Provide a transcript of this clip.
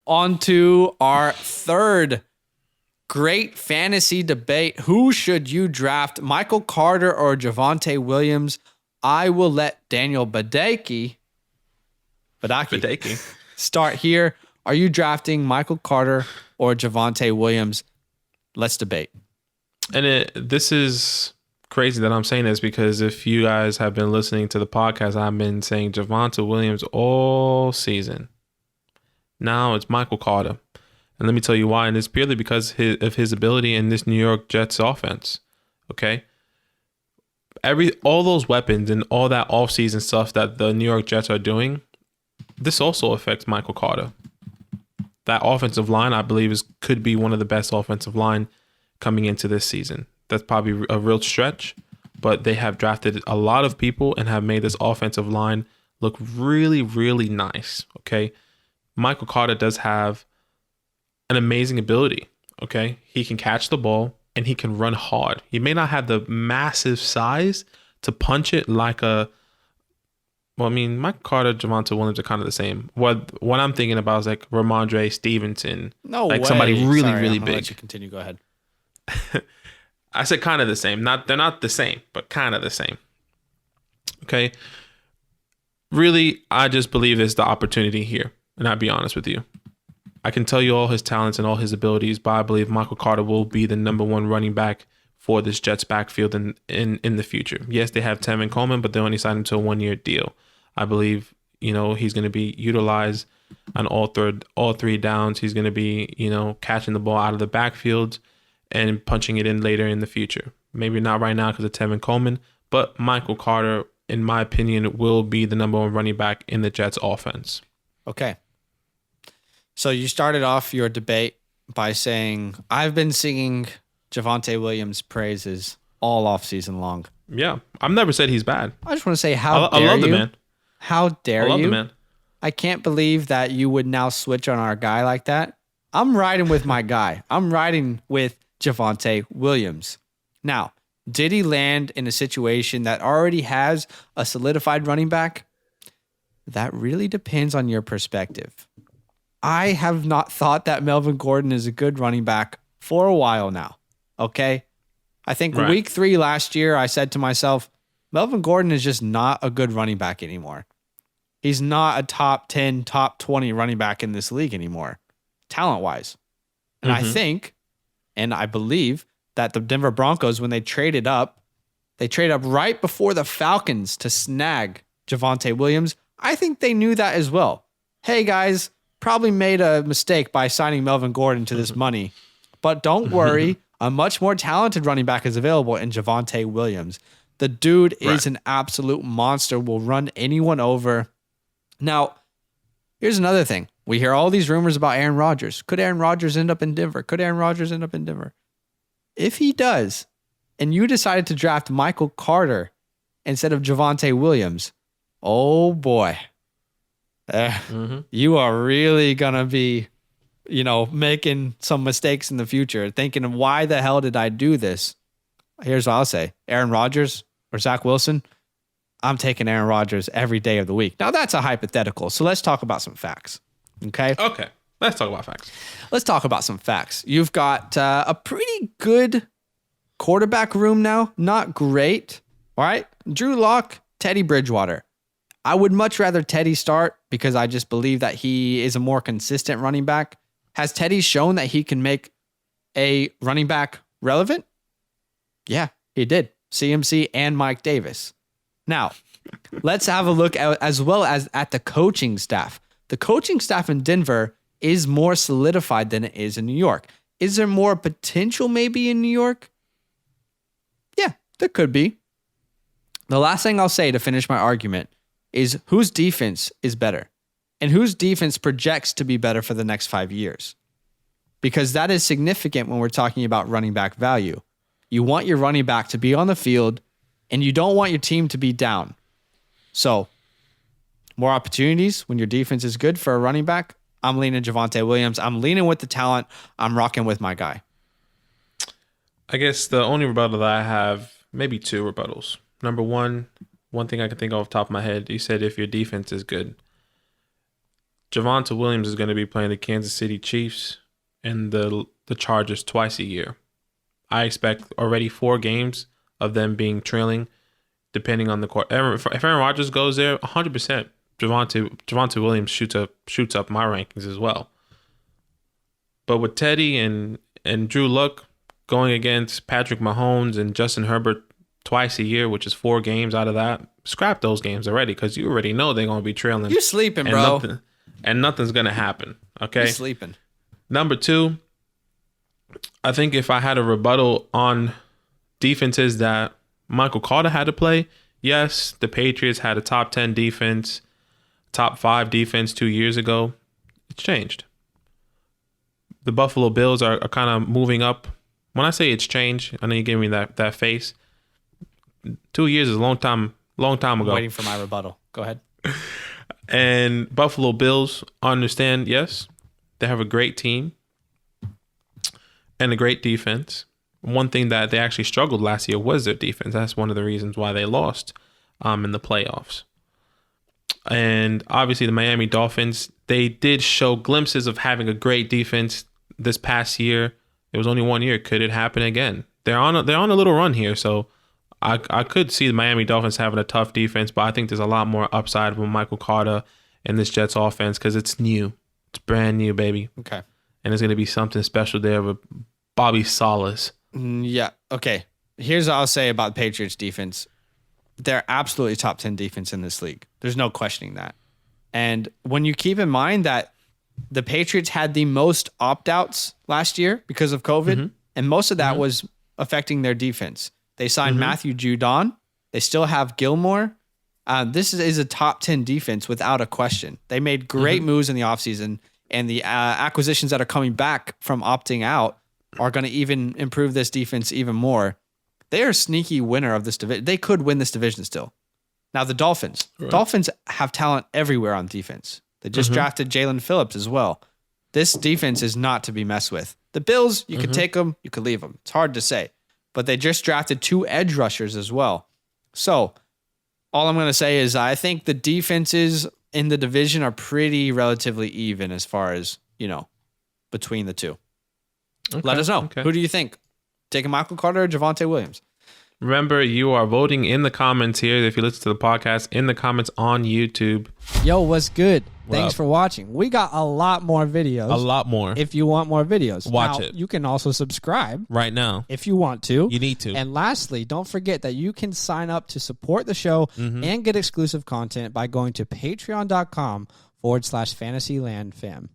on to our third great fantasy debate. Who should you draft, Michael Carter or Javonte Williams? I will let Daniel Badake start here. Are you drafting Michael Carter or Javonte Williams? Let's debate. And this is crazy that I'm saying this, because if you guys have been listening to the podcast, I've been saying Javonte Williams all season. Now it's Michael Carter. And let me tell you why. And it's purely because of his ability in this New York Jets offense. Okay? All those weapons and all that offseason stuff that the New York Jets are doing, this also affects Michael Carter. That offensive line, I believe, could be one of the best offensive line coming into this season. That's probably a real stretch, but they have drafted a lot of people and have made this offensive line look really, really nice. Okay? Michael Carter does have an amazing ability. Okay? He can catch the ball and he can run hard. He may not have the massive size to punch it like Michael Carter, Javonte Williams are kind of the same. What I'm thinking about is like Ramondre Stevenson. No like way. Somebody really, Sorry, really I'm gonna big. let you continue. Go ahead. I said kind of the same. They're not the same, but kind of the same. Okay. Really, I just believe there's the opportunity here. And I'll be honest with you. I can tell you all his talents and all his abilities, but I believe Michael Carter will be the number one running back for this Jets backfield in the future. Yes, they have Tevin Coleman, but they only signed him to a 1-year deal. I believe, he's going to be utilized on all three downs. He's going to be, catching the ball out of the backfield and punching it in later in the future. Maybe not right now because of Tevin Coleman, but Michael Carter, in my opinion, will be the number one running back in the Jets offense. Okay. So you started off your debate by saying, I've been singing Javonte Williams' praises all offseason long. Yeah. I've never said he's bad. I just want to say, I love the man. How dare you? I love the man. I can't believe that you would now switch on our guy like that. I'm riding with my guy. I'm riding with Javonte Williams. Now, did he land in a situation that already has a solidified running back? That really depends on your perspective. I have not thought that Melvin Gordon is a good running back for a while now. Okay? I think week 3 last year, I said to myself, Melvin Gordon is just not a good running back anymore. He's not a top 10, top 20 running back in this league anymore, talent-wise. And I think, and I believe, that the Denver Broncos, when they traded up right before the Falcons to snag Javonte Williams. I think they knew that as well. Hey, guys, probably made a mistake by signing Melvin Gordon to this money. But don't worry, a much more talented running back is available in Javonte Williams. The dude is an absolute monster, will run anyone over. Now, here's another thing. We hear all these rumors about Aaron Rodgers. Could Aaron Rodgers end up in Denver? If he does, and you decided to draft Michael Carter instead of Javonte Williams, oh boy. You are really going to be, making some mistakes in the future, thinking, why the hell did I do this? Here's what I'll say. Aaron Rodgers or Zach Wilson, I'm taking Aaron Rodgers every day of the week. Now, that's a hypothetical, so let's talk about some facts. Okay? Okay. Let's talk about facts. Let's talk about some facts. You've got a pretty good quarterback room now. Not great. All right? Drew Lock, Teddy Bridgewater. I would much rather Teddy start because I just believe that he is a more consistent running back. Has Teddy shown that he can make a running back relevant? Yeah, he did. CMC and Mike Davis. Now, let's have a look at, as well as at the coaching staff. The coaching staff in Denver is more solidified than it is in New York. Is there more potential maybe in New York? Yeah, there could be. The last thing I'll say to finish my argument is whose defense is better and whose defense projects to be better for the next 5 years. Because that is significant when we're talking about running back value. You want your running back to be on the field and you don't want your team to be down. So, more opportunities when your defense is good for a running back. I'm leaning Javonte Williams. I'm leaning with the talent. I'm rocking with my guy. I guess the only rebuttal that I have, maybe 2 rebuttals. Number one thing I can think of off the top of my head, you said if your defense is good. Javonte Williams is going to be playing the Kansas City Chiefs and the Chargers twice a year. I expect already 4 games of them being trailing, depending on the court. If Aaron Rodgers goes there, 100%, Javonte Williams shoots up my rankings as well. But with Teddy and Drew Luck going against Patrick Mahomes and Justin Herbert twice a year, which is 4 games out of that, scrap those games already because you already know they're going to be trailing. You sleeping, bro. Nothing's going to happen, okay? You sleeping. Number 2, I think if I had a rebuttal on defenses that Michael Carter had to play, yes, the Patriots had a top 10 defense, top 5 defense 2 years ago. It's changed. The Buffalo Bills are kind of moving up. When I say it's changed, I know you gave me that face. 2 years is a long time ago. Waiting for my rebuttal. Go ahead. And Buffalo Bills understand, yes, they have a great team and a great defense. One thing that they actually struggled last year was their defense. That's one of the reasons why they lost in the playoffs. And obviously the Miami Dolphins, they did show glimpses of having a great defense this past year. It was only 1 year. Could it happen again? They're on a little run here, so I could see the Miami Dolphins having a tough defense, but I think there's a lot more upside with Michael Carter and this Jets offense because it's new. It's brand new, baby. Okay. And there's going to be something special there with Bobby Salas. Yeah. Okay. Here's what I'll say about the Patriots defense. They're absolutely top 10 defense in this league. There's no questioning that. And when you keep in mind that the Patriots had the most opt-outs last year because of COVID, and most of that was affecting their defense. They signed Matthew Judon. They still have Gilmore. This is a top 10 defense without a question. They made great moves in the offseason, and the acquisitions that are coming back from opting out are going to even improve this defense even more. They are a sneaky winner of this division. They could win this division still. Now, the Dolphins. Right. Dolphins have talent everywhere on defense. They just drafted Jalen Phillips as well. This defense is not to be messed with. The Bills, you could take them, you could leave them. It's hard to say. But they just drafted 2 edge rushers as well. So, all I'm going to say is I think the defenses in the division are pretty relatively even as far as, between the two. Okay, let us know. Okay. Who do you think? Taking Michael Carter or Javonte Williams? Remember, you are voting in the comments here. If you listen to the podcast, in the comments on YouTube. Yo, what's good? Thanks for watching. We got a lot more videos. A lot more. If you want more videos. Watch it. You can also subscribe. Right now. If you want to. You need to. And lastly, don't forget that you can sign up to support the show and get exclusive content by going to patreon.com/fantasylandfam.